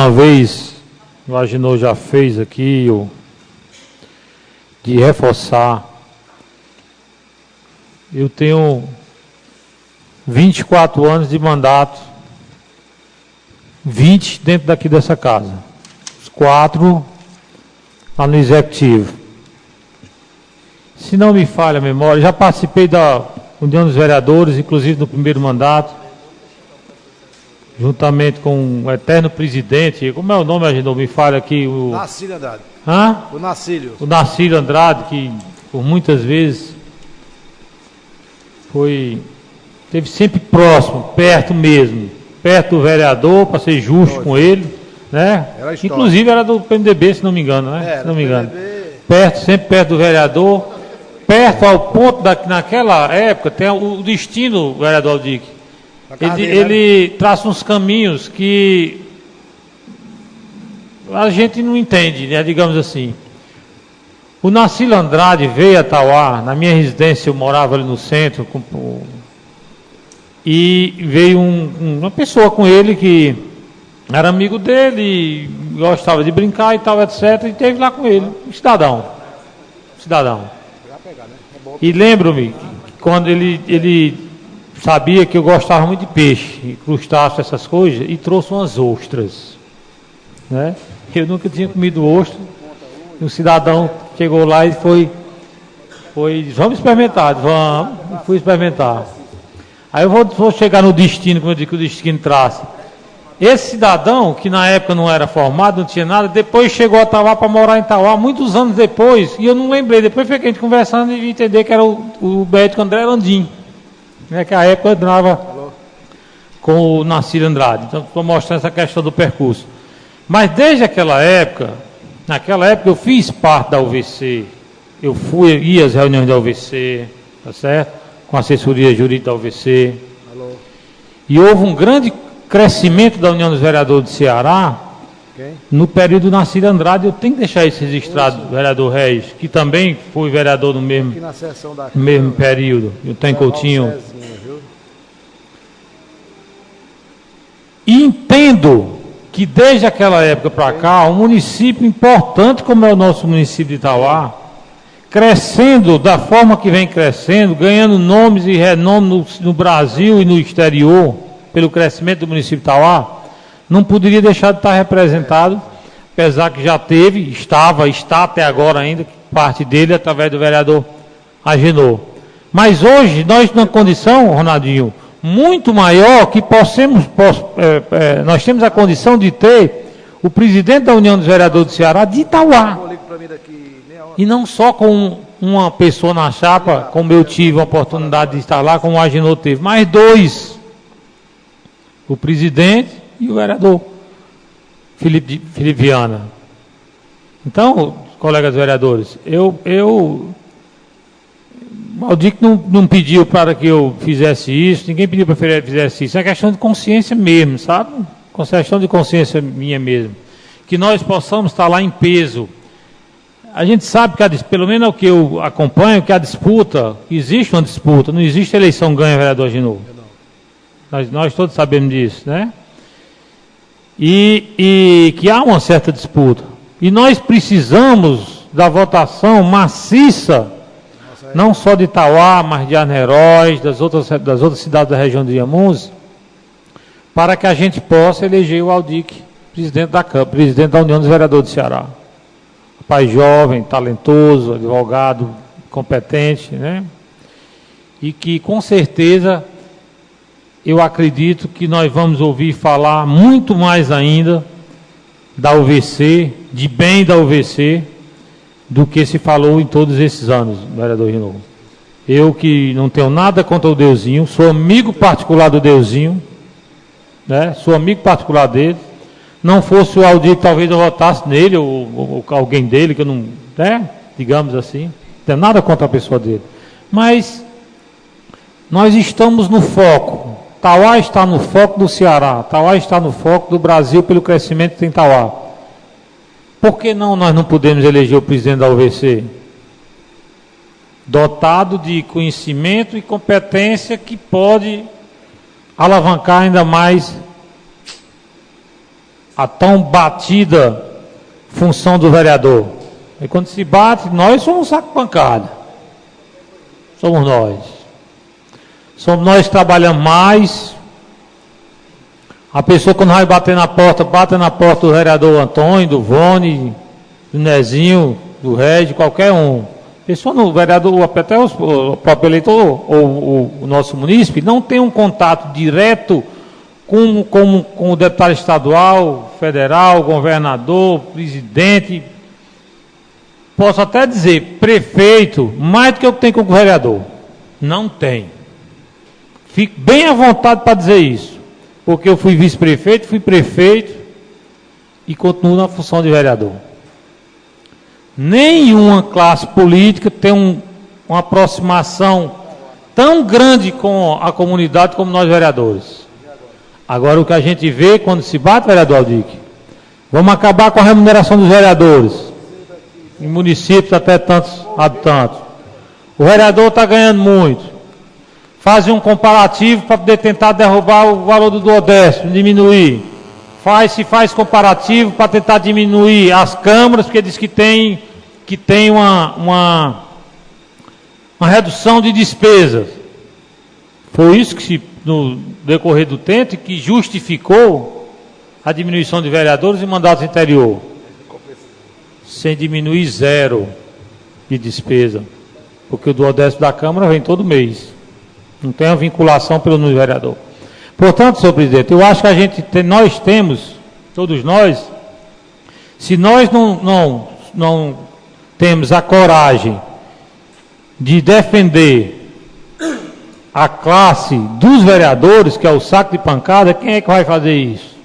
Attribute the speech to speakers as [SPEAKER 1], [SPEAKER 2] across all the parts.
[SPEAKER 1] uma vez, o Agenor já fez aqui, de reforçar. Eu tenho 24 anos de mandato, 20 dentro daqui dessa casa, os 4 lá no Executivo. Se não me falha a memória, já participei da União dos Vereadores, inclusive no primeiro mandato, juntamente com o eterno presidente, como é o nome, Agenor? Me falha aqui.
[SPEAKER 2] Nacílio Andrade.
[SPEAKER 1] Hã?
[SPEAKER 2] O Nacílio.
[SPEAKER 1] O Nacílio Andrade, que por muitas vezes esteve sempre próximo, perto mesmo, perto do vereador, para ser justo com ele, né? Inclusive era do PMDB, se não me engano, né? Se não me engano. Sempre perto do vereador, perto ao ponto naquela época, tem o destino, vereador Aldic. Ele traça uns caminhos que a gente não entende, né? Digamos assim. O Nacílio Andrade veio a Tauá, na minha residência, eu morava ali no centro, e veio uma pessoa com ele que era amigo dele, gostava de brincar e tal, etc. E teve lá com ele, um cidadão. E lembro-me, quando ele sabia que eu gostava muito de peixe, crustáceo, essas coisas, e trouxe umas ostras, né? Eu nunca tinha comido ostra. Um cidadão chegou lá e foi vamos experimentar, fui experimentar. Aí eu vou chegar no destino, como eu digo que o destino traça. Esse cidadão, que na época não era formado, não tinha nada, depois chegou a Tauá para morar em Tauá, muitos anos depois, e eu não lembrei, depois foi que a gente conversando e entender que era o médico André Landim, né, que a época eu andava com o Nacílio Andrade. Então estou mostrando essa questão do percurso. Mas desde naquela época eu fiz parte da UVC, ia às reuniões da UVC, tá certo? Com a assessoria jurídica da UVC. E houve um grande crescimento da União dos Vereadores do Ceará, no período do Nacílio Andrade. Eu tenho que deixar isso registrado, vereador Reis, que também foi vereador no mesmo período. Eu tenho Coutinho. E entendo que desde aquela época para cá, um município importante como é o nosso município de Tauá, crescendo da forma que vem crescendo, ganhando nomes e renome no Brasil e no exterior, pelo crescimento do município de Tauá, não poderia deixar de estar representado, apesar que já está até agora ainda, parte dele através do vereador Agenor. Mas hoje, nós numa condição, Ronaldinho, muito maior, que nós temos a condição de ter o presidente da União dos Vereadores do Ceará de Tauá. E não só com uma pessoa na chapa, como eu tive a oportunidade de estar lá, como o Agenor teve, mas 2. O presidente e o vereador Felipe Viana. Então, colegas vereadores, o Aldic não pediu para que eu fizesse isso, ninguém pediu para que eu fizesse isso. É questão de consciência mesmo, sabe? Questão de consciência minha mesmo. Que nós possamos estar lá em peso. A gente sabe que, pelo menos é o que eu acompanho, que a disputa, existe uma disputa, não existe eleição ganha vereador de novo. Nós todos sabemos disso, né? E que há uma certa disputa. E nós precisamos da votação maciça, não só de Tauá, mas de Arneróis, das outras cidades da região de Inhamuns, para que a gente possa eleger o Aldic presidente da União dos Vereadores do Ceará. Rapaz jovem, talentoso, advogado, competente, né? E que com certeza eu acredito que nós vamos ouvir falar muito mais ainda da UVC, de bem da UVC, do que se falou em todos esses anos, vereador Rinovo. Eu que não tenho nada contra o Deusinho, sou amigo particular do Deusinho, né? Sou amigo particular dele. Não fosse o Aldir, talvez eu votasse nele, ou alguém dele, que eu não, né? Digamos assim, não tenho nada contra a pessoa dele. Mas nós estamos no foco. Tauá está no foco do Ceará, Tauá está no foco do Brasil pelo crescimento que tem Tauá. Por que nós não podemos eleger o presidente da UVC? Dotado de conhecimento e competência que pode alavancar ainda mais a tão batida função do vereador. E quando se bate, nós somos um saco de pancada. Somos nós. Somos nós que trabalhamos mais. A pessoa, quando vai bater na porta, bate na porta do vereador Antônio, do Vone, do Nezinho, do Regi, qualquer um. Pessoa no vereador, até o próprio eleitor, ou o nosso munícipe, não tem um contato direto com o deputado estadual, federal, governador, presidente, posso até dizer, prefeito, mais do que eu tenho com o vereador. Não tem. Fico bem à vontade para dizer isso, porque eu fui vice-prefeito, fui prefeito e continuo na função de vereador. Nenhuma classe política tem uma aproximação tão grande com a comunidade como nós vereadores. Agora o que a gente vê quando se bate, vereador Aldic, vamos acabar com a remuneração dos vereadores, em municípios até tantos habitantes. O vereador está ganhando muito. Faz um comparativo para poder tentar derrubar o valor do duodécimo, diminuir. Se faz comparativo para tentar diminuir as câmaras, porque diz que tem uma redução de despesas. Foi isso que no decorrer do tempo que justificou a diminuição de vereadores e mandatos interior. Sem diminuir zero de despesa. Porque o duodécimo da Câmara vem todo mês. Não tem a vinculação pelo número de vereador. Portanto, senhor presidente, eu acho que nós temos, todos nós, se nós não temos a coragem de defender a classe dos vereadores, que é o saco de pancada, quem é que vai fazer isso?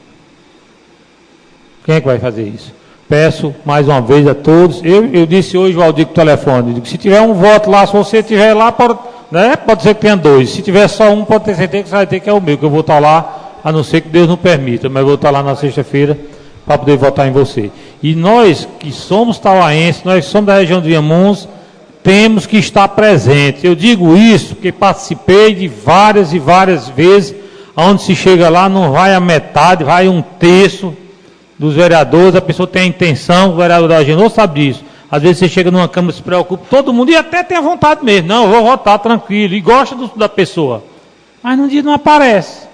[SPEAKER 1] Quem é que vai fazer isso? Peço mais uma vez a todos, eu disse hoje ao Aldic telefone, digo, se tiver um voto lá, se você estiver lá, pode ser que tenha dois, se tiver só um, pode ter certeza que você vai ter que é o meu, que eu vou estar lá, a não ser que Deus não permita, mas eu vou estar lá na sexta-feira para poder votar em você. E nós que somos tauaenses, nós somos da região de Viamuns, temos que estar presentes. Eu digo isso porque participei de várias e várias vezes, onde se chega lá, não vai a metade, vai um terço dos vereadores, a pessoa tem a intenção, o vereador da Agenor sabe disso. Às vezes você chega numa Câmara, se preocupa, todo mundo, e até tem a vontade mesmo, não, eu vou votar tranquilo, e gosta da pessoa. Mas no dia não aparece.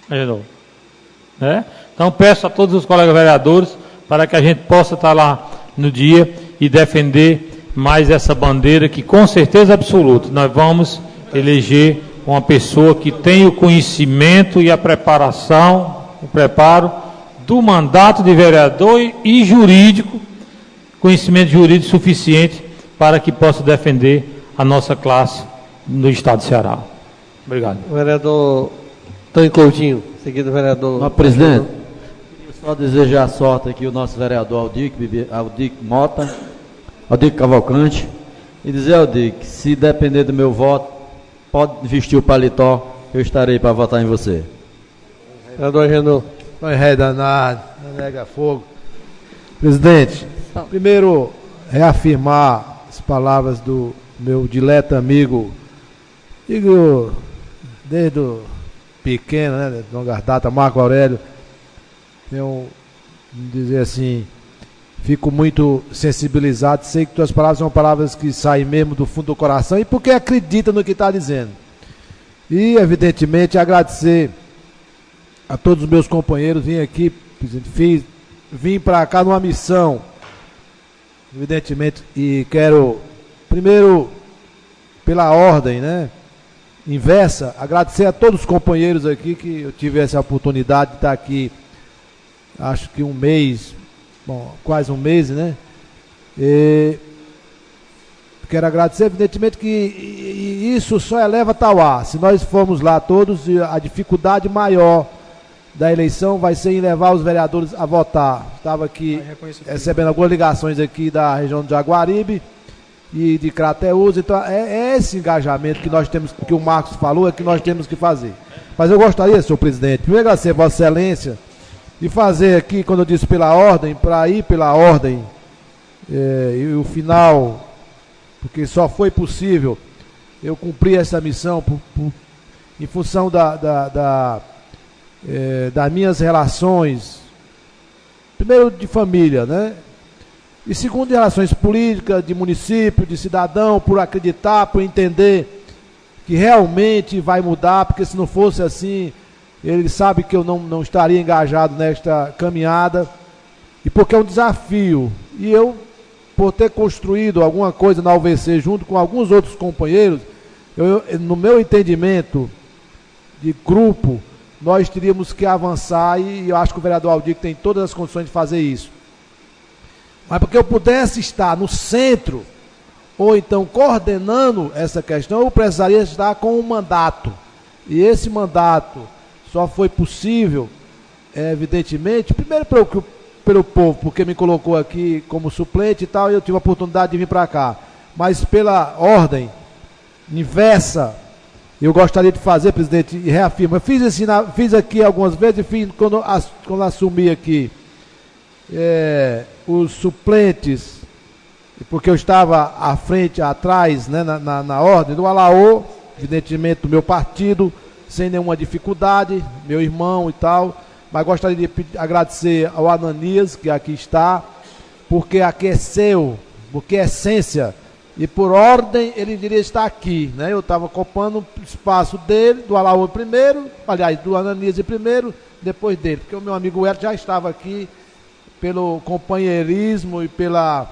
[SPEAKER 1] Agenor. Né? Então peço a todos os colegas vereadores, para que a gente possa estar lá no dia e defender mais essa bandeira que com certeza absoluta nós vamos eleger uma pessoa que tem o conhecimento e a preparação, o preparo do mandato de vereador e jurídico, conhecimento jurídico suficiente para que possa defender a nossa classe no estado de Ceará. Obrigado.
[SPEAKER 2] Vereador Antônio Coutinho, seguido vereador...
[SPEAKER 3] Presidente, queria só desejar sorte aqui ao nosso vereador Aldic Mota, Aldic Cavalcante, e dizer, Aldic, se depender do meu voto, pode vestir o paletó, eu estarei para votar em você.
[SPEAKER 2] Vereador Agenor.
[SPEAKER 4] Vai ré danado, não nega fogo. Presidente, primeiro reafirmar as palavras do meu dileto amigo, digo, desde o pequeno, né, de longa data, Marco Aurélio, eu dizer assim, fico muito sensibilizado, sei que tuas palavras são palavras que saem mesmo do fundo do coração e porque acredita no que está dizendo. E, evidentemente, agradecer a todos os meus companheiros, vim aqui, vim para cá numa missão, evidentemente, e quero, primeiro, pela ordem, né, inversa, agradecer a todos os companheiros aqui, que eu tive essa oportunidade de estar aqui, acho que um mês, quase um mês, né, e quero agradecer, evidentemente, que isso só eleva Tauá, se nós formos lá todos, a dificuldade maior da eleição vai ser em levar os vereadores a votar. Estava aqui recebendo algumas ligações aqui da região de Jaguaribe e de Crateús, então é esse engajamento que nós temos, que o Marcos falou, é que nós temos que fazer. Mas eu gostaria, senhor presidente, primeiro agradecer a Vossa Excelência e fazer aqui, quando eu disse pela ordem, para ir pela ordem, e o final, porque só foi possível eu cumprir essa missão em função das minhas relações primeiro de família, né? E segundo, de relações políticas, de município, de cidadão, por acreditar, por entender que realmente vai mudar, porque se não fosse assim, ele sabe que eu não estaria engajado nesta caminhada, e porque é um desafio. E eu, por ter construído alguma coisa na UVC junto com alguns outros companheiros, no meu entendimento de grupo, nós teríamos que avançar, e eu acho que o vereador Aldir tem todas as condições de fazer isso. Mas porque eu pudesse estar no centro, ou então coordenando essa questão, eu precisaria estar com um mandato. E esse mandato só foi possível, evidentemente, primeiro pelo povo, porque me colocou aqui como suplente e tal, e eu tive a oportunidade de vir para cá. Mas pela ordem inversa, eu gostaria de fazer, presidente, e reafirmo, eu fiz aqui algumas vezes, e fiz quando assumi aqui os suplentes, porque eu estava à frente, atrás, né, na ordem do Alaô, evidentemente do meu partido, sem nenhuma dificuldade, meu irmão e tal, mas gostaria de agradecer ao Ananias, que aqui está, porque aqueceu, porque é essência, e por ordem ele deveria estar aqui, né? Eu estava ocupando o espaço dele, do Alaô primeiro, aliás, do Ananias primeiro, depois dele, porque o meu amigo Hélio já estava aqui pelo companheirismo e pela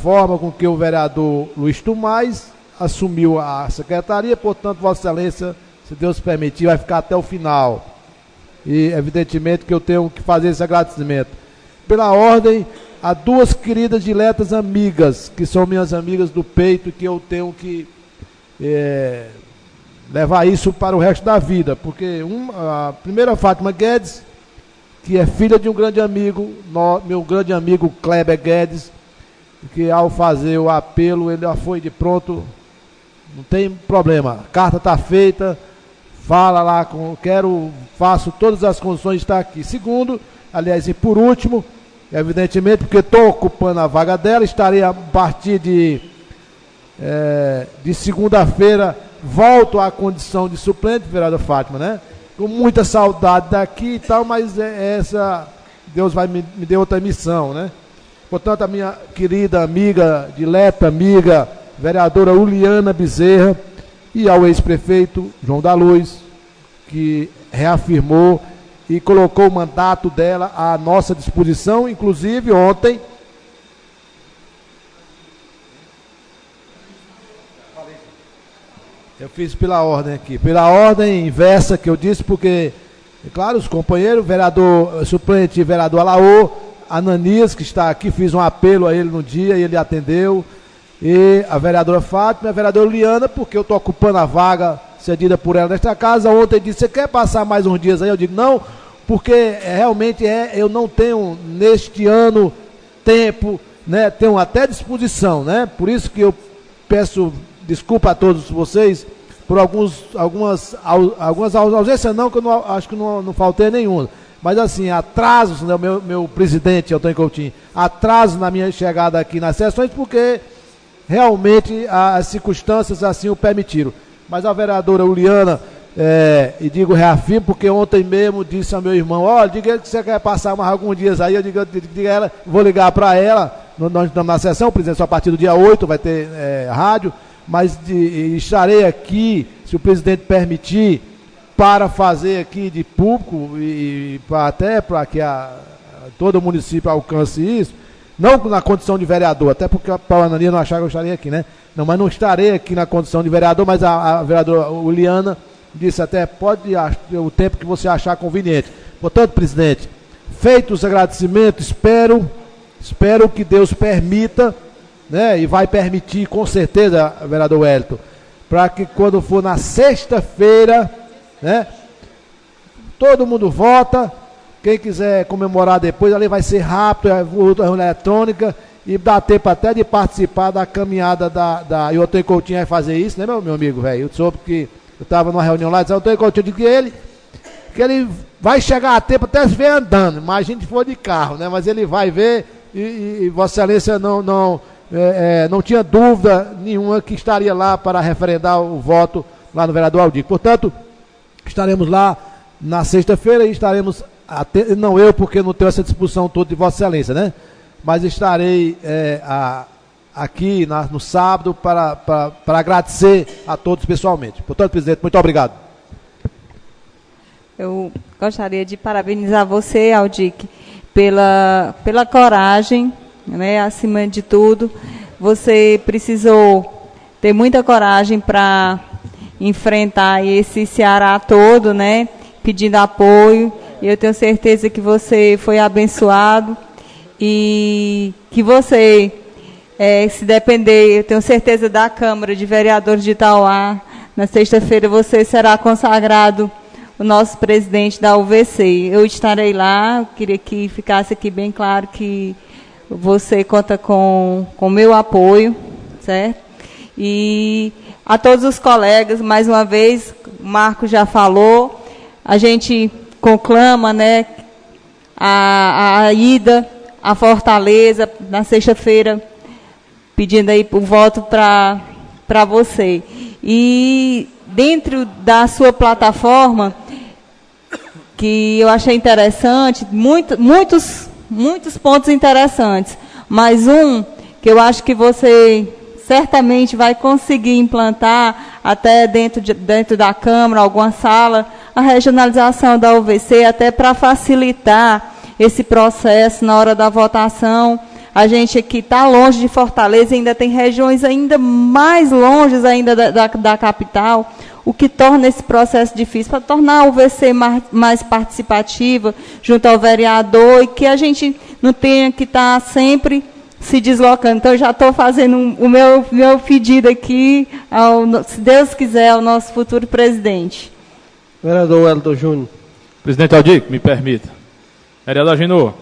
[SPEAKER 4] forma com que o vereador Luiz Tomás assumiu a secretaria, portanto, Vossa Excelência, se Deus permitir, vai ficar até o final. E evidentemente que eu tenho que fazer esse agradecimento. Pela ordem, a duas queridas diletas amigas, que são minhas amigas do peito, que eu tenho que levar isso para o resto da vida, porque a primeira, Fátima Guedes, que é filha de um grande amigo, meu grande amigo Kleber Guedes, que ao fazer o apelo, ele já foi de pronto, não tem problema, a carta está feita, fala lá, faço todas as condições de estar aqui. Segundo, aliás, e por último, evidentemente, porque estou ocupando a vaga dela, estarei a partir de segunda-feira, volto à condição de suplente, vereador Fátima, né? Com muita saudade daqui e tal, mas Deus vai me deu outra missão, né? Portanto, a minha querida amiga, dileta amiga, vereadora Uliana Bezerra, e ao ex-prefeito João da Luz, que reafirmou e colocou o mandato dela à nossa disposição, inclusive ontem. Eu fiz pela ordem aqui, pela ordem inversa que eu disse, porque, é claro, os companheiros, vereador suplente, vereador Alaô, Ananias, que está aqui, fiz um apelo a ele no dia e ele atendeu, e a vereadora Fátima e a vereadora Liana, porque eu estou ocupando a vaga cedida por ela nesta casa. Ontem disse, você quer passar mais uns dias aí? Eu digo, não, porque realmente eu não tenho neste ano tempo, né? Tenho até disposição, né? Por isso que eu peço desculpa a todos vocês por algumas ausências, não, que eu acho que não faltei nenhuma. Mas assim, atrasos, né, meu presidente, Antônio Coutinho, atrasos na minha chegada aqui nas sessões, porque realmente as circunstâncias assim o permitiram. Mas a vereadora Uliana, e digo reafirmo, porque ontem mesmo disse ao meu irmão, olha, diga ele que você quer passar mais alguns dias aí, eu digo a ela, vou ligar para ela, nós estamos na sessão, presidente, só a partir do dia 8 vai ter rádio, mas estarei aqui, se o presidente permitir, para fazer aqui de público e até para que todo o município alcance isso, não na condição de vereador, até porque a Paula Anania não achava que eu estaria aqui, né? Não, mas não estarei aqui na condição de vereador, mas a vereadora Uliana disse até, pode o tempo que você achar conveniente. Portanto, presidente, feitos os agradecimentos, espero que Deus permita, né? E vai permitir com certeza, vereador Wellington, para que quando for na sexta-feira, né, todo mundo vota, quem quiser comemorar depois, ali vai ser rápido, a urna eletrônica, e dá tempo até de participar da caminhada e o Antônio Coutinho vai fazer isso, né, meu amigo, velho? Eu soube que eu estava numa reunião lá, disse o Antônio Coutinho que ele vai chegar a tempo até se ver andando, imagina se for de carro, né? Mas ele vai ver e Vossa Excelência não tinha dúvida nenhuma que estaria lá para referendar o voto lá no vereador Aldir. Portanto, estaremos lá na sexta-feira e estaremos não eu, porque não tenho essa disposição toda de Vossa Excelência, né? Mas estarei aqui no sábado para agradecer a todos pessoalmente. Portanto, presidente, muito obrigado.
[SPEAKER 5] Eu gostaria de parabenizar você, Aldic, pela coragem, né? Acima de tudo, você precisou ter muita coragem para enfrentar esse Ceará todo, né? Pedindo apoio. E eu tenho certeza que você foi abençoado e que você, se depender, eu tenho certeza, da Câmara de Vereadores de Itauá, na sexta-feira você será consagrado o nosso presidente da UVC. Eu estarei lá, eu queria que ficasse aqui bem claro que você conta com o meu apoio, certo? E a todos os colegas, mais uma vez, o Marco já falou, a gente conclama, né, a ida à Fortaleza na sexta-feira, pedindo aí o voto para você. E dentro da sua plataforma, que eu achei interessante, muitos pontos interessantes, mas que eu acho que você certamente vai conseguir implantar até dentro da Câmara, alguma sala, a regionalização da UVC, até para facilitar esse processo na hora da votação. A gente aqui está longe de Fortaleza, ainda tem regiões ainda mais longes ainda da capital, o que torna esse processo difícil, para tornar a UVC mais participativa junto ao vereador e que a gente não tenha que estar sempre se deslocando. Então, eu já estou fazendo o meu pedido aqui, se Deus quiser, ao nosso futuro presidente.
[SPEAKER 2] Vereador Wellington Júnior.
[SPEAKER 6] Presidente Aldir, me permita. Vereador Agenor,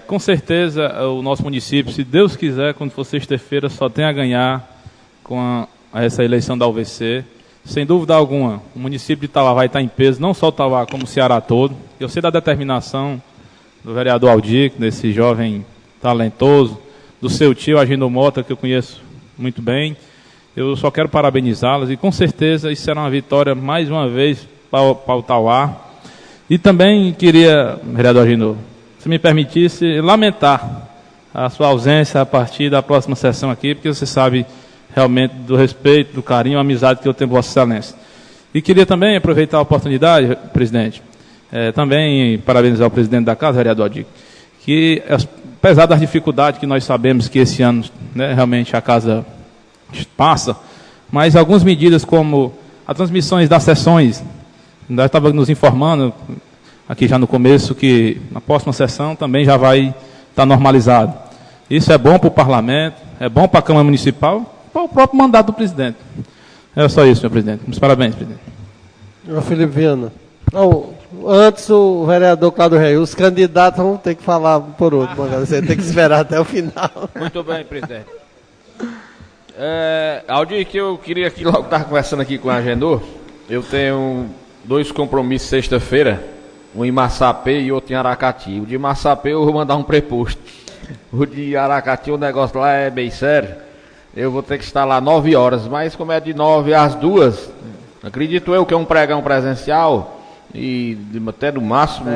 [SPEAKER 6] com certeza o nosso município, se Deus quiser, quando for sexta-feira, só tem a ganhar com essa eleição da UVC. Sem dúvida alguma, o município de Itauá vai estar em peso, não só o Itauá, como o Ceará todo. Eu sei da determinação do vereador Aldir, desse jovem talentoso, do seu tio Agenor Mota, que eu conheço muito bem. Eu só quero parabenizá-las e com certeza isso será uma vitória mais uma vez para o Itauá. E também queria, vereador Agenor, se me permitisse, lamentar a sua ausência a partir da próxima sessão aqui, porque você sabe realmente do respeito, do carinho, a amizade que eu tenho por Vossa Excelência. E queria também aproveitar a oportunidade, presidente, também parabenizar o presidente da casa, vereador Aldir, que apesar das dificuldades que nós sabemos que esse ano, né, realmente a casa passa, mas algumas medidas como as transmissões das sessões, nós estávamos nos informando aqui já no começo que na próxima sessão também já vai estar normalizado. Isso é bom para o parlamento, é bom para a Câmara Municipal, para o próprio mandato do presidente. É só isso, senhor presidente. Muitos parabéns, presidente.
[SPEAKER 2] Senhor Felipe Viana. Não, antes o vereador Cláudio Reis, os candidatos vão ter que falar por outro, você tem que esperar até o final.
[SPEAKER 7] Muito bem, presidente. Aldir, que eu queria aqui logo estar conversando aqui com a Agenor. Eu tenho 2 compromissos sexta-feira, um em Massapê e outro em Aracati. O de Massapê eu vou mandar um preposto. O de Aracati, o negócio lá é bem sério. Eu vou ter que estar lá 9 horas, mas como é de 9 às 2, acredito eu que é um pregão presencial e até no máximo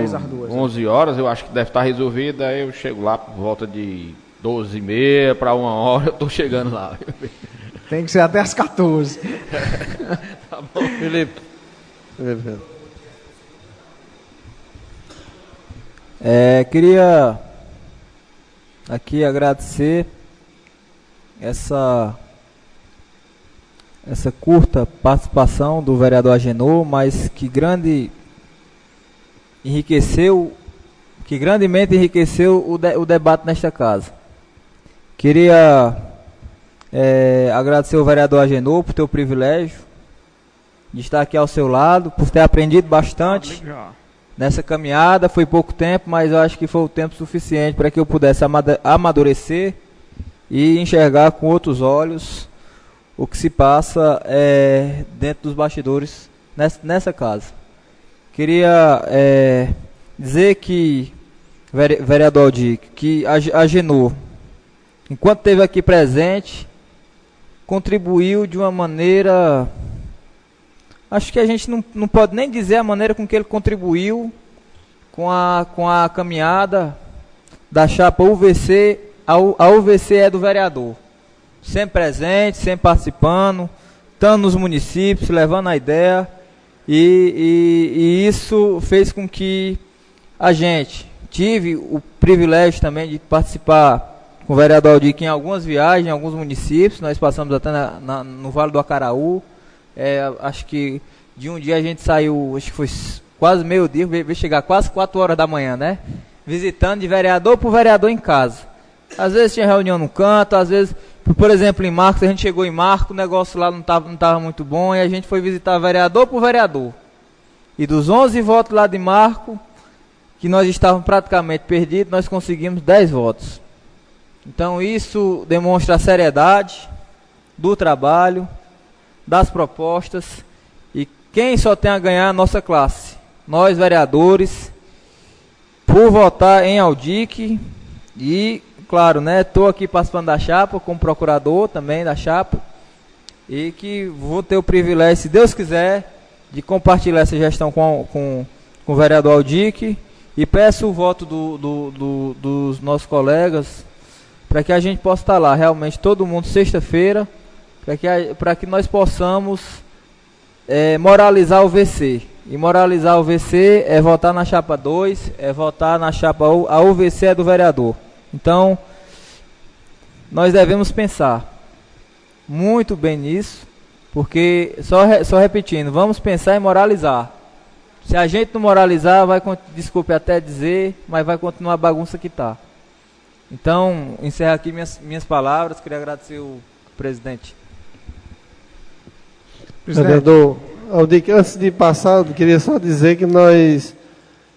[SPEAKER 7] 11 horas, eu acho que deve estar resolvido. Aí eu chego lá por volta de 12h30 para 1h, eu estou chegando lá.
[SPEAKER 8] Tem que ser até às 14.
[SPEAKER 7] Tá bom, Felipe.
[SPEAKER 9] Queria aqui agradecer essa curta participação do vereador Agenor, mas que grandemente enriqueceu o debate nesta casa. Queria agradecer ao vereador Agenor por ter o privilégio de estar aqui ao seu lado, por ter aprendido bastante nessa caminhada. Foi pouco tempo, mas eu acho que foi o tempo suficiente para que eu pudesse amadurecer e enxergar com outros olhos o que se passa dentro dos bastidores nessa casa. Queria dizer que, vereador Aldir, que a Agenor, enquanto esteve aqui presente, contribuiu de uma maneira... Acho que a gente não pode nem dizer a maneira com que ele contribuiu com a caminhada da chapa UVC. A UVC é do vereador, sempre presente, sempre participando, estando nos municípios, levando a ideia, e isso fez com que a gente tive o privilégio também de participar com o vereador Aldir em algumas viagens, em alguns municípios. Nós passamos até no Vale do Acaraú. Acho que de um dia a gente saiu, acho que foi quase meio-dia, veio chegar quase 4 horas da manhã, né? Visitando de vereador por vereador em casa. Às vezes tinha reunião no canto, às vezes, por exemplo, em Marcos, a gente chegou em Marcos, o negócio lá não tava muito bom, e a gente foi visitar vereador por vereador. E dos 11 votos lá de Marcos, que nós estávamos praticamente perdidos, nós conseguimos 10 votos. Então isso demonstra a seriedade do trabalho, das propostas, e quem só tem a ganhar é a nossa classe. Nós, vereadores, por votar em Aldir, e claro, né, estou aqui participando da chapa, como procurador também da chapa, e que vou ter o privilégio, se Deus quiser, de compartilhar essa gestão com o vereador Aldir, e peço o voto dos nossos colegas, para que a gente possa estar lá, realmente, todo mundo, sexta-feira, para que nós possamos moralizar o VC. E moralizar o VC é votar na chapa 2, é votar na chapa a UVC é do vereador. Então, nós devemos pensar muito bem nisso, porque, só repetindo, vamos pensar em moralizar. Se a gente não moralizar, desculpe até dizer, mas vai continuar a bagunça que está. Então, encerro aqui minhas palavras, queria agradecer o presidente.
[SPEAKER 2] Vereador Aldir, antes de passar, eu queria só dizer que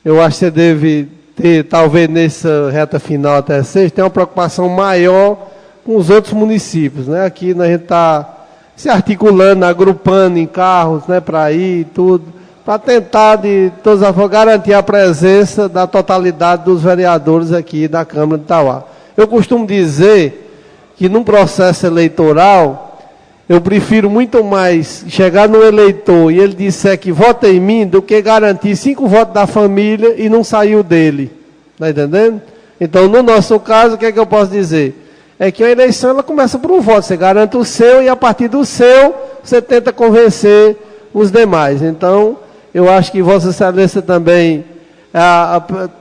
[SPEAKER 2] eu acho que você deve ter, talvez nessa reta final até sexta, tem uma preocupação maior com os outros municípios, né? Aqui a gente está se articulando, agrupando em carros, né, para ir e tudo, para tentar de todas as formas garantir a presença da totalidade dos vereadores aqui da Câmara de Itauá. Eu costumo dizer que num processo eleitoral, eu prefiro muito mais chegar no eleitor e ele disser que vota em mim do que garantir 5 votos da família e não saiu dele. Está entendendo? Então, no nosso caso, o que é que eu posso dizer? É que a eleição ela começa por um voto. Você garante o seu e a partir do seu, você tenta convencer os demais. Então, eu acho que Vossa Excelência também,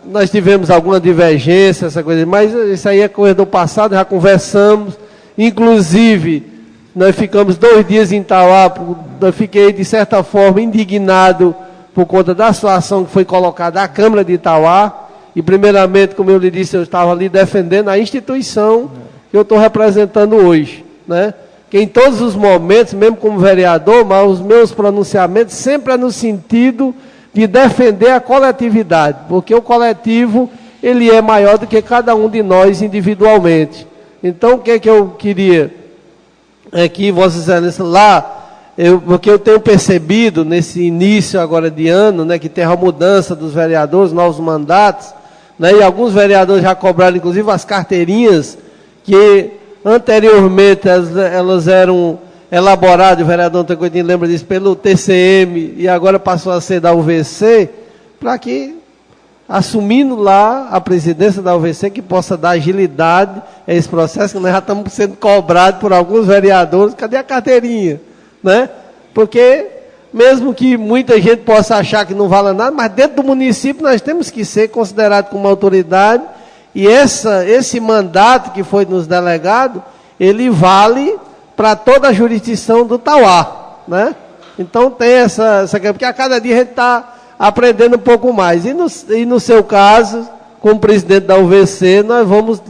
[SPEAKER 2] nós tivemos alguma divergência, essa coisa, mas isso aí é coisa do passado, já conversamos, inclusive... Nós ficamos 2 dias em Itauá, eu fiquei, de certa forma, indignado por conta da situação que foi colocada à Câmara de Itauá. E, primeiramente, como eu lhe disse, eu estava ali defendendo a instituição que eu estou representando hoje, né? Que em todos os momentos, mesmo como vereador, mas os meus pronunciamentos sempre é no sentido de defender a coletividade, porque o coletivo, ele é maior do que cada um de nós individualmente. Então, o que é que eu queria... É que, Vossa Excelência, porque eu tenho percebido nesse início agora de ano, né, que tem a mudança dos vereadores, novos mandatos, né, e alguns vereadores já cobraram, inclusive, as carteirinhas que anteriormente elas eram elaboradas, o vereador Antecoitinho lembra disso, pelo TCM, e agora passou a ser da UVC, para que, assumindo lá a presidência da UVC, que possa dar agilidade a esse processo, que nós já estamos sendo cobrados por alguns vereadores, cadê a carteirinha? Né? Porque, mesmo que muita gente possa achar que não vale nada, mas dentro do município nós temos que ser considerados como autoridade, e esse mandato que foi nos delegado, ele vale para toda a jurisdição do Itauá, né? Então tem essa porque a cada dia a gente está aprendendo um pouco mais. E no seu caso, como presidente da UVC, nós vamos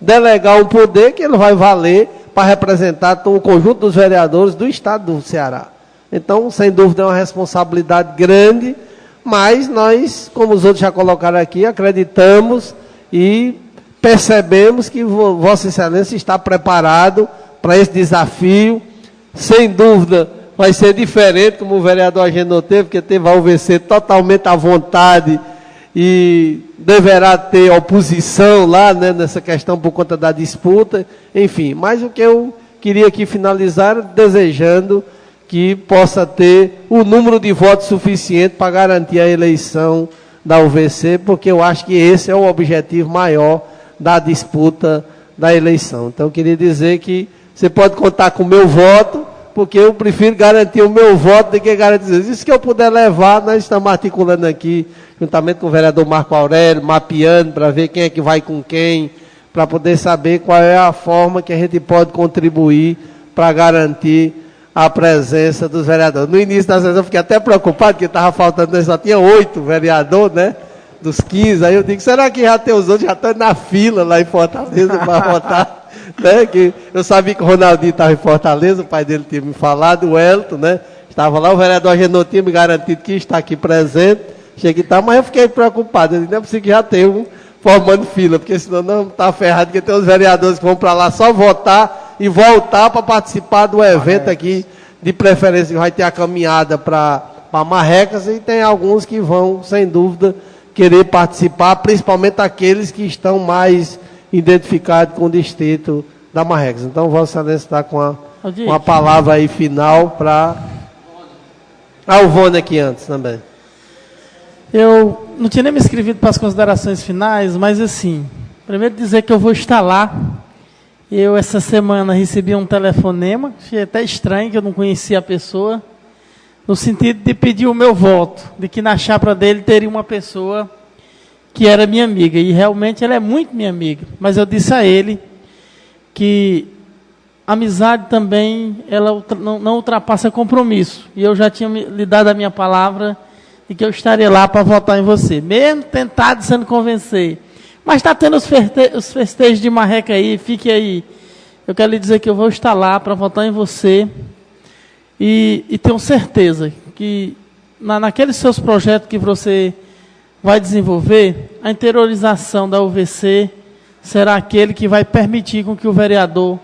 [SPEAKER 2] delegar um poder que ele vai valer para representar todo o conjunto dos vereadores do estado do Ceará. Então, sem dúvida, é uma responsabilidade grande, mas nós, como os outros já colocaram aqui, acreditamos e percebemos que Vossa Excelência está preparado para esse desafio. Sem dúvida, vai ser diferente, como o vereador Agenor teve, porque teve a UVC totalmente à vontade e deverá ter oposição lá, né, nessa questão por conta da disputa, enfim. Mas o que eu queria aqui finalizar desejando que possa ter o número de votos suficiente para garantir a eleição da UVC, porque eu acho que esse é o objetivo maior da disputa da eleição. Então, eu queria dizer que você pode contar com o meu voto, porque eu prefiro garantir o meu voto do que garantir isso. Que eu puder levar, nós estamos articulando aqui, juntamente com o vereador Marco Aurélio, mapeando para ver quem é que vai com quem, para poder saber qual é a forma que a gente pode contribuir para garantir a presença dos vereadores. No início da sessão eu fiquei até preocupado, porque estava faltando, só tinha 8 vereadores, né? Dos 15, aí eu digo, será que já tem os outros, já estão na fila lá em Fortaleza para votar? Né? Que eu sabia que o Ronaldinho estava em Fortaleza, o pai dele tinha me falado, o Elton, né? Estava lá, o vereador Agenor tinha me garantido que está aqui presente, cheguei e tal, mas eu fiquei preocupado, eu disse, não é possível que já tem um formando fila, porque senão não está ferrado, porque tem os vereadores que vão para lá só votar e voltar para participar do evento aqui, de preferência que vai ter a caminhada para Marrecas, e tem alguns que vão, sem dúvida, querer participar, principalmente aqueles que estão mais identificados com o distrito da Marrecas. Então, Vossa Excelência está com uma palavra aí final para... o Vônia aqui antes também.
[SPEAKER 10] Eu não tinha nem me inscrevido para as considerações finais, mas assim, primeiro dizer que eu vou estar lá. Eu, essa semana, recebi um telefonema, achei até estranho, que eu não conhecia a pessoa, no sentido de pedir o meu voto, de que na chapa dele teria uma pessoa que era minha amiga, e realmente ela é muito minha amiga, mas eu disse a ele que a amizade também, ela não ultrapassa compromisso, e eu já tinha lhe dado a minha palavra de que eu estaria lá para votar em você, mesmo tentado sendo convencer. Mas está tendo os festejos de Marreca aí, fique aí. Eu quero lhe dizer que eu vou estar lá para votar em você. E tenho certeza que naqueles seus projetos que você vai desenvolver, a interiorização da UVC será aquele que vai permitir com que o vereador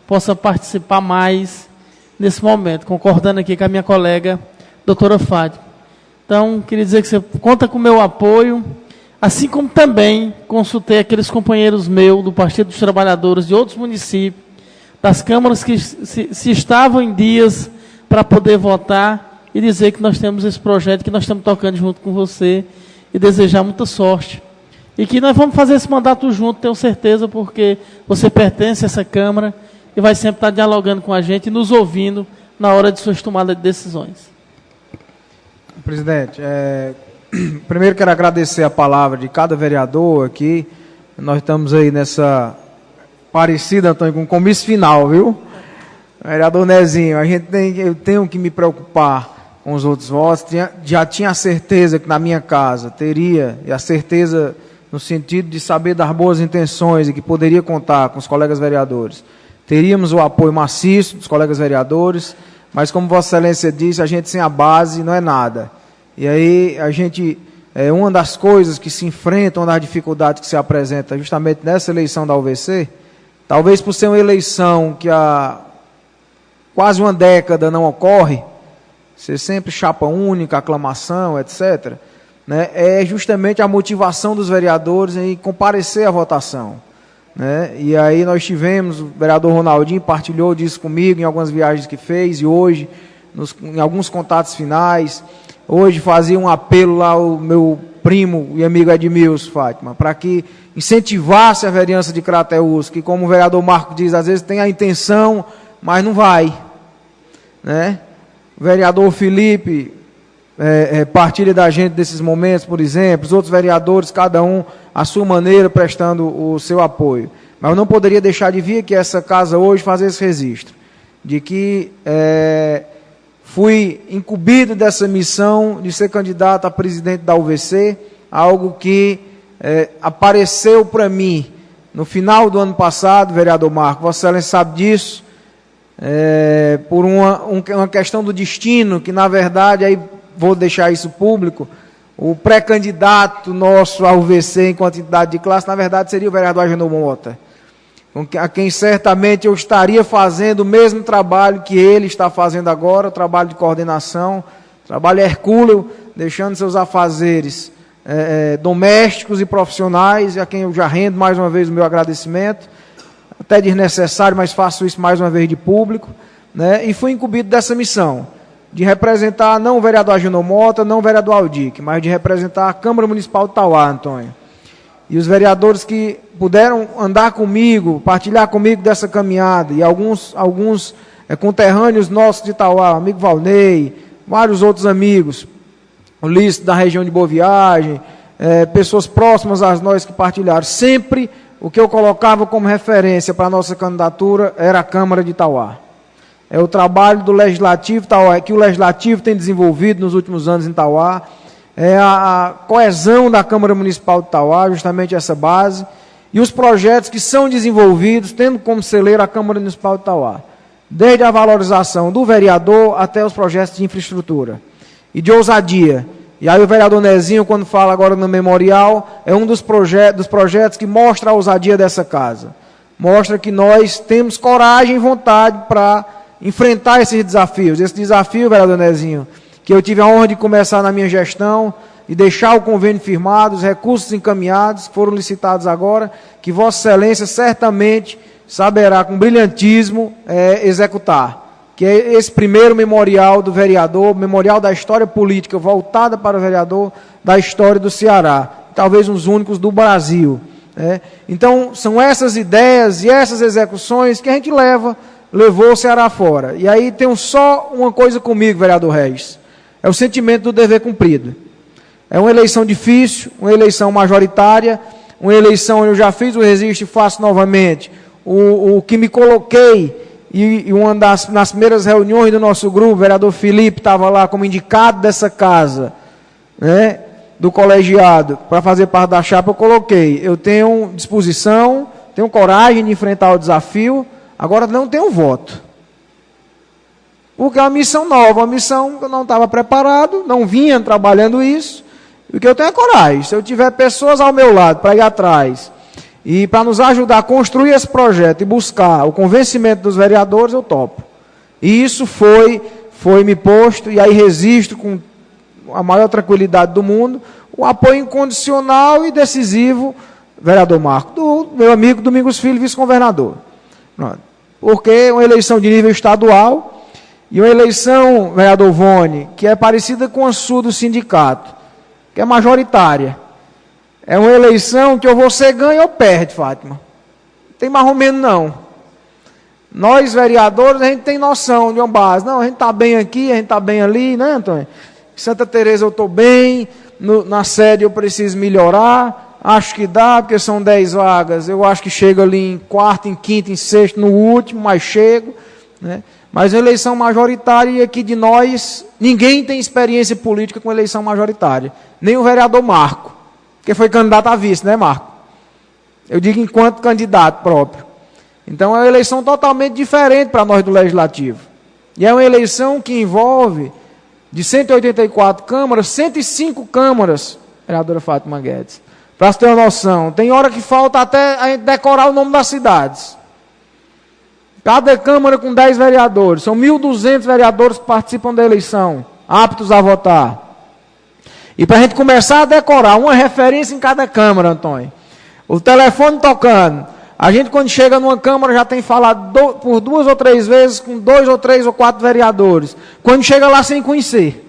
[SPEAKER 10] possa participar mais nesse momento, concordando aqui com a minha colega, doutora Fátima. Então, queria dizer que você conta com o meu apoio, assim como também consultei aqueles companheiros meus do Partido dos Trabalhadores de outros municípios, das câmaras que se estavam em dias para poder votar, e dizer que nós temos esse projeto, que nós estamos tocando junto com você, e desejar muita sorte. E que nós vamos fazer esse mandato junto, tenho certeza, porque você pertence a essa Câmara e vai sempre estar dialogando com a gente e nos ouvindo na hora de suas tomadas de decisões.
[SPEAKER 8] Presidente, primeiro quero agradecer a palavra de cada vereador aqui. Nós estamos aí nessa parecida, Antônio, com um comício final, viu? Vereador Nezinho, eu tenho que me preocupar com os outros votos. Já tinha a certeza que na minha casa teria, e a certeza no sentido de saber das boas intenções e que poderia contar com os colegas vereadores. Teríamos o apoio maciço dos colegas vereadores, mas como Vossa Excelência disse, a gente sem a base não é nada. E aí uma das coisas que se enfrentam, uma das dificuldades que se apresenta justamente nessa eleição da UVC, talvez por ser uma eleição que há quase uma década não ocorre, ser sempre chapa única, aclamação, etc., né, é justamente a motivação dos vereadores em comparecer à votação. Né? E aí nós tivemos, o vereador Ronaldinho partilhou disso comigo em algumas viagens que fez, e hoje, em alguns contatos finais, hoje fazia um apelo lá o meu primo e amigo Edmilson, Fátima, para que incentivasse a vereança de Crateús, que como o vereador Marco diz, às vezes tem a intenção, mas não vai. Né? O vereador Felipe partilha da gente desses momentos, por exemplo, os outros vereadores, cada um à sua maneira, prestando o seu apoio. Mas eu não poderia deixar de vir aqui a essa casa hoje fazer esse registro, de que fui incumbido dessa missão de ser candidato a presidente da UVC, algo que apareceu para mim no final do ano passado, vereador Marco, Vossa Excelência sabe disso, por uma questão do destino, que na verdade, aí vou deixar isso público, o pré-candidato nosso ao UVC enquanto entidade de classe, na verdade seria o vereador Agenor Mota, a quem certamente eu estaria fazendo o mesmo trabalho que ele está fazendo agora, o trabalho de coordenação, trabalho hercúleo, deixando seus afazeres domésticos e profissionais, e a quem eu já rendo mais uma vez o meu agradecimento, até desnecessário, mas faço isso mais uma vez de público, né? E fui incumbido dessa missão. de representar não o vereador Agenor Mota, não o vereador Aldic, mas de representar a Câmara Municipal de Tauá, Antônio. E os vereadores que puderam andar comigo, partilhar comigo dessa caminhada, e alguns conterrâneos nossos de Tauá, o amigo Valnei, vários outros amigos, o Lício da região de Boa Viagem, pessoas próximas a nós que partilharam. Sempre o que eu colocava como referência para a nossa candidatura era a Câmara de Tauá. É o trabalho do Legislativo Tauá, que o Legislativo tem desenvolvido nos últimos anos em Tauá, é a coesão da Câmara Municipal de Tauá, justamente essa base, e os projetos que são desenvolvidos, tendo como celeiro a Câmara Municipal de Tauá, desde a valorização do vereador até os projetos de infraestrutura e de ousadia. E aí o vereador Nezinho, quando fala agora no memorial, é um dos projetos que mostra a ousadia dessa casa. Mostra que nós temos coragem e vontade para enfrentar esses desafios. Esse desafio, vereador Nezinho, que eu tive a honra de começar na minha gestão, e deixar o convênio firmado, os recursos encaminhados, que foram licitados agora, que Vossa Excelência certamente saberá com brilhantismo executar. Que é esse primeiro memorial do vereador, memorial da história política voltada para o vereador da história do Ceará, talvez uns únicos do Brasil. Então, são essas ideias e essas execuções que a gente levou o Ceará fora. E aí tem só uma coisa comigo, vereador Regis, é o sentimento do dever cumprido. É uma eleição difícil, uma eleição majoritária, uma eleição onde eu já fiz o registro e faço novamente, o que me coloquei. E nas primeiras reuniões do nosso grupo, o vereador Felipe estava lá como indicado dessa casa, do colegiado, para fazer parte da chapa, eu coloquei. Eu tenho disposição, tenho coragem de enfrentar o desafio, agora não tenho voto. Porque é uma missão nova, uma missão que eu não estava preparado, não vinha trabalhando isso, e o que eu tenho é coragem. Se eu tiver pessoas ao meu lado para ir atrás, e para nos ajudar a construir esse projeto e buscar o convencimento dos vereadores, eu topo. E isso foi me posto, e aí resisto com a maior tranquilidade do mundo, o apoio incondicional e decisivo, vereador Marco, do meu amigo Domingos Filho, vice-governador. Porque é uma eleição de nível estadual, e uma eleição, vereador Vone, que é parecida com a sua do sindicato, que é majoritária. É uma eleição que ou você ganha ou perde, Fátima. Não tem mais ou menos, não. Nós, vereadores, a gente tem noção de uma base. Não, a gente está bem aqui, a gente está bem ali, né, Antônio? Em Santa Teresa eu estou bem, na sede eu preciso melhorar, acho que dá, porque são 10 vagas, eu acho que chego ali em quarto, em quinto, em sexto, no último, mas chego, né? Mas a eleição majoritária, e aqui de nós, ninguém tem experiência política com eleição majoritária. Nem o vereador Marco, que foi candidato a vice, né, Marco? Eu digo enquanto candidato próprio. Então é uma eleição totalmente diferente para nós do Legislativo. E é uma eleição que envolve, de 184 câmaras, 105 câmaras, vereadora Fátima Guedes. Para você ter uma noção, tem hora que falta até a gente decorar o nome das cidades. Cada câmara com 10 vereadores. São 1.200 vereadores que participam da eleição, aptos a votar. E para a gente começar a decorar uma referência em cada câmara, Antônio. O telefone tocando. A gente, quando chega numa câmara, já tem falado por 2 ou 3 vezes com 2 ou 3 ou 4 vereadores. Quando chega lá sem conhecer.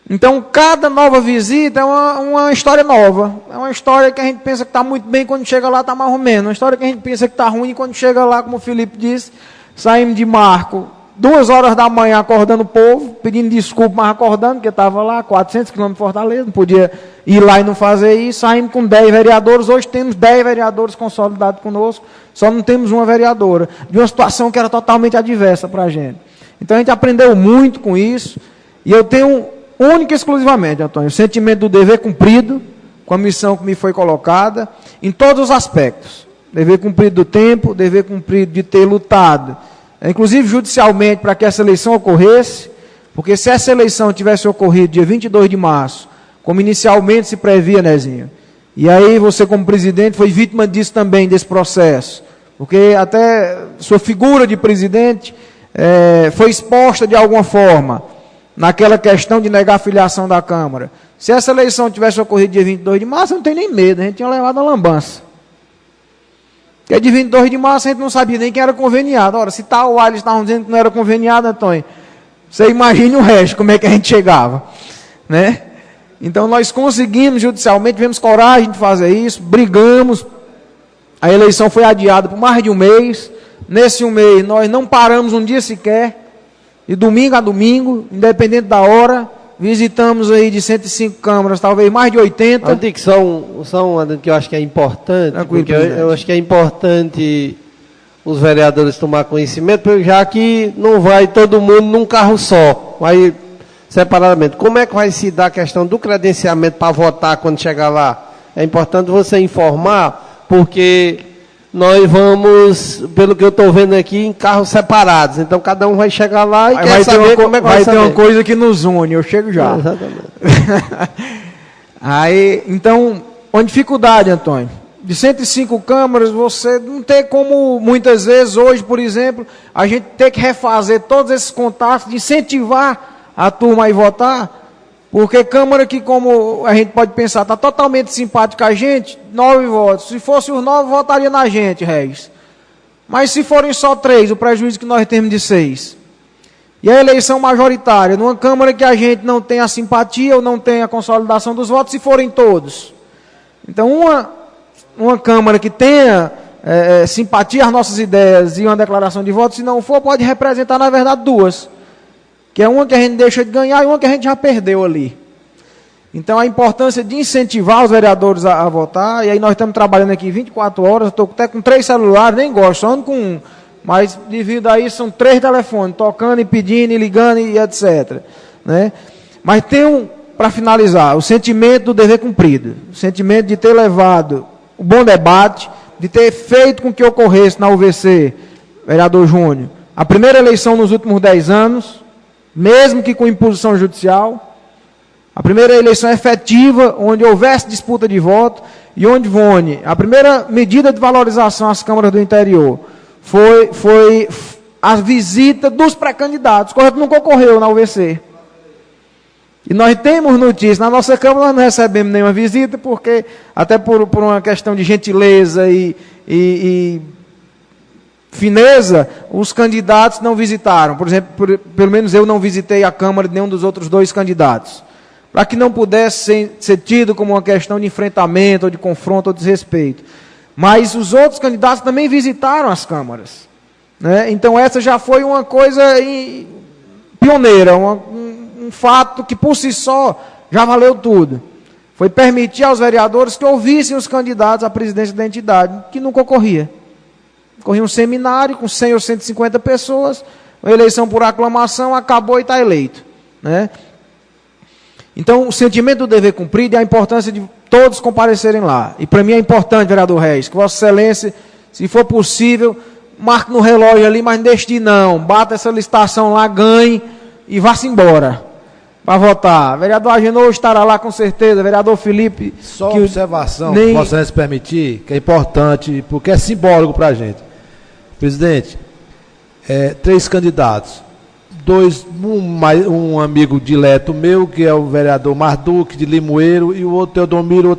[SPEAKER 8] Então, cada nova visita é uma história nova. É uma história que a gente pensa que está muito bem, quando chega lá está mais ou menos. Uma história que a gente pensa que está ruim, e quando chega lá, como o Felipe disse, saímos de Marco, 2 horas da manhã acordando o povo, pedindo desculpa, mas acordando, porque estava lá, 400 quilômetros de Fortaleza, não podia ir lá e não fazer isso. Saímos com 10 vereadores, hoje temos 10 vereadores consolidados conosco, só não temos uma vereadora, de uma situação que era totalmente adversa para a gente. Então a gente aprendeu muito com isso, e eu tenho única e exclusivamente, Antônio, o sentimento do dever cumprido, com a missão que me foi colocada, em todos os aspectos. Dever cumprido do tempo, dever cumprido de ter lutado, inclusive judicialmente, para que essa eleição ocorresse, porque se essa eleição tivesse ocorrido dia 22 de março, como inicialmente se previa, Nezinho, e aí você como presidente foi vítima disso também, desse processo, porque até sua figura de presidente foi exposta de alguma forma, naquela questão de negar a filiação da Câmara. Se essa eleição tivesse ocorrido dia 22 de março, eu não tenho nem medo, a gente tinha levado a lambança. Porque de 22 de março a gente não sabia nem quem era conveniado. Ora, se tal eles estavam dizendo que não era conveniado, Antônio, Você imagine o resto, como é que a gente chegava, né? Então nós conseguimos judicialmente, tivemos coragem de fazer isso, brigamos, a eleição foi adiada por mais de um mês. Nesse um mês nós não paramos um dia sequer, de domingo a domingo, independente da hora, visitamos aí de 105 câmaras, talvez mais de 80.
[SPEAKER 2] Andico, só um que eu acho que é importante, porque eu acho que é importante os vereadores tomar conhecimento, já que não vai todo mundo num carro só, vai separadamente. Como é que vai se dar a questão do credenciamento para votar quando chegar lá? É importante você informar, porque nós vamos, pelo que eu estou vendo aqui, em carros separados. Então, cada um vai chegar lá e quer saber como é que vai
[SPEAKER 8] ter uma coisa que nos une, eu chego já.
[SPEAKER 2] Exatamente.
[SPEAKER 8] Aí, então, uma dificuldade, Antônio. De 105 câmaras, você não tem como, muitas vezes, hoje, por exemplo, a gente ter que refazer todos esses contatos, de incentivar a turma a ir votar, porque Câmara que, como a gente pode pensar, está totalmente simpática a gente, 9 votos. Se fosse os 9, votaria na gente, Regis. Mas se forem só 3, o prejuízo que nós temos de 6. E a eleição majoritária, numa Câmara que a gente não tem a simpatia ou não tem a consolidação dos votos, se forem todos. Então, uma Câmara que tenha simpatia às nossas ideias e uma declaração de voto, se não for, pode representar, na verdade, 2. Que é uma que a gente deixa de ganhar e uma que a gente já perdeu ali. Então, a importância de incentivar os vereadores a votar, e aí nós estamos trabalhando aqui 24 horas, estou até com 3 celulares, nem gosto, só ando com um, mas devido a isso são 3 telefones, tocando e pedindo e ligando e etc. Né? Mas tem para finalizar, o sentimento do dever cumprido, o sentimento de ter levado o bom debate, de ter feito com que ocorresse na UVC, vereador Júnior, a primeira eleição nos últimos 10 anos, mesmo que com imposição judicial, a primeira eleição efetiva, onde houvesse disputa de voto, e onde, Vone, a primeira medida de valorização às câmaras do interior foi a visita dos pré-candidatos, coisa que nunca ocorreu na UVC. E nós temos notícias, na nossa Câmara nós não recebemos nenhuma visita, porque, até por uma questão de gentileza e fineza, os candidatos não visitaram. Por exemplo, pelo menos eu não visitei a Câmara de nenhum dos outros 2 candidatos. Para que não pudesse ser tido como uma questão de enfrentamento, ou de confronto, ou desrespeito. Mas os outros candidatos também visitaram as câmaras. Né? Então essa já foi uma coisa pioneira, um fato que por si só já valeu tudo. Foi permitir aos vereadores que ouvissem os candidatos à presidência da entidade, que nunca ocorria. Ocorria um seminário com 100 ou 150 pessoas, a eleição por aclamação, acabou e está eleito. Né? Então, o sentimento do dever cumprido e a importância de todos comparecerem lá. E para mim é importante, vereador Reis, que Vossa Excelência, se for possível, marque no relógio ali, mas não deixe de ir não. Bata essa licitação lá, ganhe e vá-se embora para votar. Vereador Agenor estará lá com certeza, vereador Felipe.
[SPEAKER 4] Só uma observação, se Vossa Excelência permitir, que é importante, porque é simbólico para a gente. Presidente, 3 candidatos. 2, um amigo dileto meu, que é o vereador Marduque de Limoeiro, e o outro Teodomiro,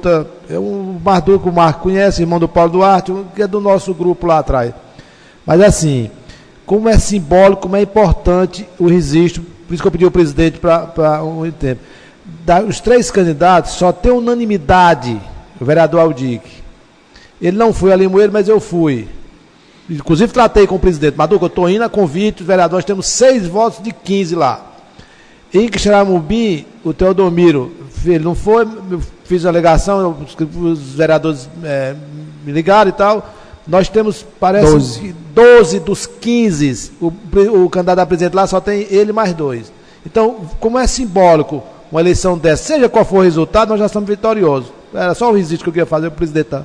[SPEAKER 4] o Marduque, o Marco conhece, irmão do Paulo Duarte, que é do nosso grupo lá atrás. Mas assim, como é simbólico, como é importante o registro, por isso que eu pedi ao presidente para um tempo. Os 3 candidatos só tem unanimidade, o vereador Aldique. Ele não foi a Limoeiro, mas eu fui. Inclusive tratei com o presidente, Maduca, eu estou indo a convite, os vereadores temos 6 votos de 15 lá. Em Quixeramobim, o Teodomiro, ele não foi, eu fiz a alegação, os vereadores me ligaram e tal. Nós temos, parece, 12 dos 15, o candidato a presidente lá só tem ele mais 2. Então, como é simbólico uma eleição dessa, seja qual for o resultado, nós já somos vitoriosos. Era só o registro que eu queria fazer, o presidente tá.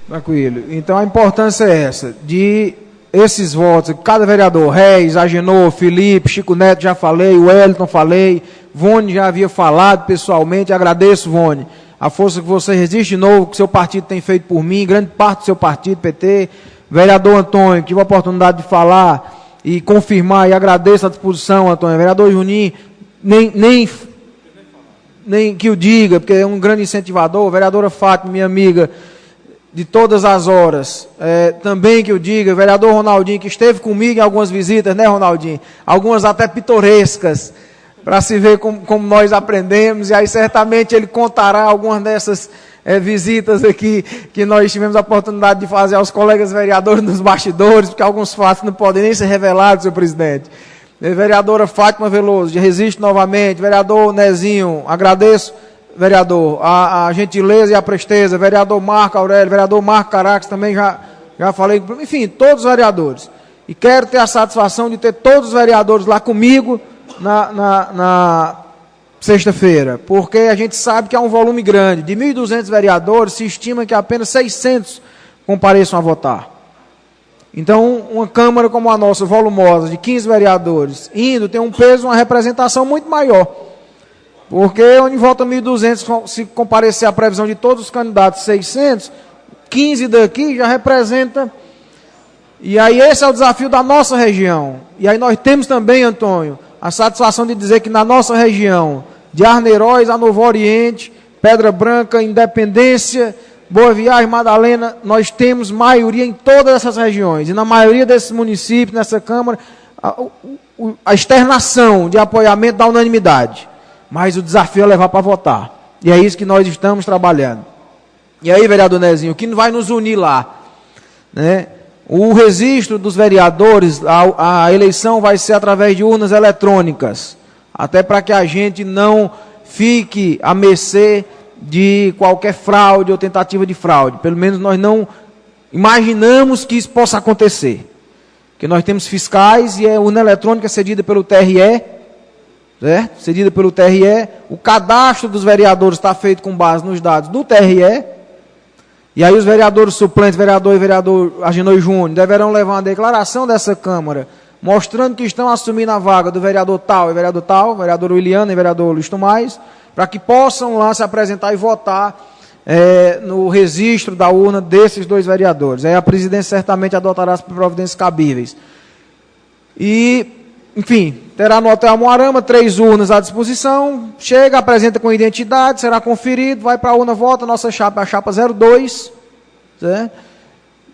[SPEAKER 8] Tranquilo. Então a importância é essa, de esses votos, cada vereador, Reis, Agenor, Felipe, Chico Neto, já falei, o Wellington falei, Vone já havia falado pessoalmente, agradeço, Vone, a força que você resiste de novo, que seu partido tem feito por mim, grande parte do seu partido, PT, vereador Antônio, tive a oportunidade de falar e confirmar, e agradeço a disposição, Antônio, vereador Juninho, nem que o diga, porque é um grande incentivador, vereadora Fátima, minha amiga, de todas as horas, também que eu diga, vereador Ronaldinho, que esteve comigo em algumas visitas, né, Ronaldinho? Algumas até pitorescas, para se ver como nós aprendemos, e aí certamente ele contará algumas dessas visitas aqui, que nós tivemos a oportunidade de fazer aos colegas vereadores nos bastidores, porque alguns fatos não podem nem ser revelados, senhor presidente. Vereadora Fátima Veloso, resisto novamente, vereador Nezinho, agradeço, vereador, a gentileza e a presteza, vereador Marco Aurélio, vereador Marco Caracas, também já falei, enfim, todos os vereadores. E quero ter a satisfação de ter todos os vereadores lá comigo na sexta-feira, porque a gente sabe que há um volume grande. De 1.200 vereadores, se estima que apenas 600 compareçam a votar. Então, uma Câmara como a nossa, volumosa, de 15 vereadores, tem um peso, uma representação muito maior. Porque onde vota 1.200, se comparecer a previsão de todos os candidatos, 600, 15 daqui já representa. E aí esse é o desafio da nossa região. E aí nós temos também, Antônio, a satisfação de dizer que na nossa região, de Arneiroz a Novo Oriente, Pedra Branca, Independência, Boa Viagem, Madalena, nós temos maioria em todas essas regiões. E na maioria desses municípios, nessa Câmara, a externação de apoiamento da unanimidade. Mas o desafio é levar para votar. E é isso que nós estamos trabalhando. E aí, vereador Nezinho, o que vai nos unir lá? Né? O registro dos vereadores, a eleição vai ser através de urnas eletrônicas. Até para que a gente não fique à mercê de qualquer fraude ou tentativa de fraude. Pelo menos nós não imaginamos que isso possa acontecer. Porque nós temos fiscais e a urna eletrônica cedida pelo TRE, certo? Cedida pelo TRE. O cadastro dos vereadores está feito com base nos dados do TRE. E aí os vereadores suplentes, vereador e vereador Agenor Júnior, deverão levar uma declaração dessa Câmara, mostrando que estão assumindo a vaga do vereador tal, vereador Williano e vereador Luiz Tomás, para que possam lá se apresentar e votar no registro da urna desses dois vereadores. Aí a presidência certamente adotará as providências cabíveis. E, enfim, terá no Hotel Amoarama 3 urnas à disposição, chega, apresenta com identidade, será conferido, vai para a urna, vota, nossa chapa é a chapa 02, certo?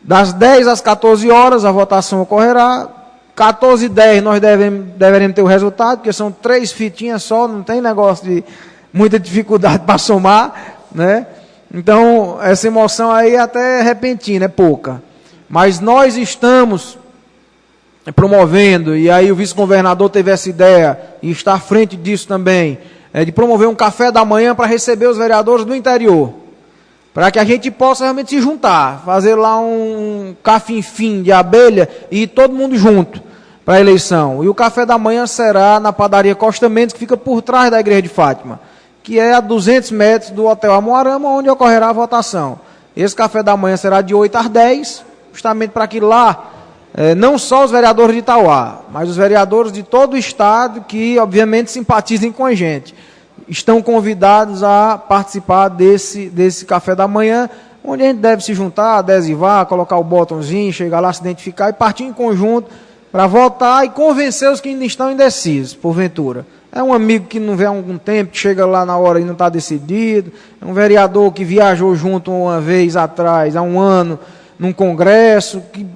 [SPEAKER 8] Das 10 às 14 horas a votação ocorrerá, 14h10 nós deveremos ter o resultado, porque são 3 fitinhas só, não tem negócio de muita dificuldade para somar, né? Então, essa emoção aí é até repentina, é pouca. Mas nós estamos promovendo, e aí o vice-governador teve essa ideia, e está à frente disso também, de promover um café da manhã para receber os vereadores do interior, para que a gente possa realmente se juntar, fazer lá um café-fim de abelha e ir todo mundo junto para a eleição. E o café da manhã será na padaria Costa Mendes, que fica por trás da Igreja de Fátima, que é a 200 metros do Hotel Amoarama, onde ocorrerá a votação. Esse café da manhã será de 8 às 10, justamente para que lá, não só os vereadores de Itauá, mas os vereadores de todo o estado, que obviamente simpatizem com a gente, estão convidados a participar desse café da manhã, onde a gente deve se juntar, adesivar, colocar o botãozinho, chegar lá, se identificar e partir em conjunto para votar e convencer os que ainda estão indecisos, porventura. É um amigo que não vê há algum tempo, que chega lá na hora e não está decidido, é um vereador que viajou junto uma vez atrás, há um ano, num congresso, que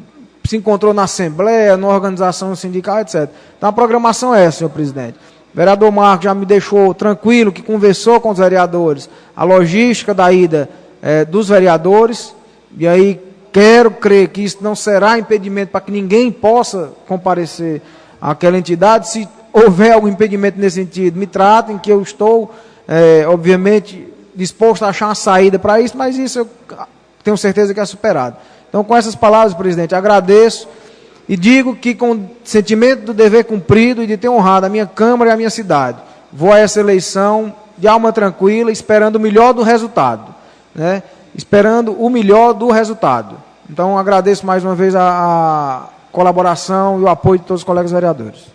[SPEAKER 8] se encontrou na Assembleia, na organização sindical, etc. Então a programação é essa, senhor presidente. O vereador Marcos já me deixou tranquilo, que conversou com os vereadores, a logística da ida dos vereadores, e aí quero crer que isso não será impedimento para que ninguém possa comparecer àquela entidade. Se houver algum impedimento nesse sentido, me tratem, que eu estou, obviamente, disposto a achar uma saída para isso, mas isso eu tenho certeza que é superado. Então, com essas palavras, presidente, agradeço e digo que, com sentimento do dever cumprido e de ter honrado a minha Câmara e a minha cidade, vou a essa eleição de alma tranquila, esperando o melhor do resultado, né? Esperando o melhor do resultado. Então, agradeço mais uma vez a colaboração e o apoio de todos os colegas vereadores.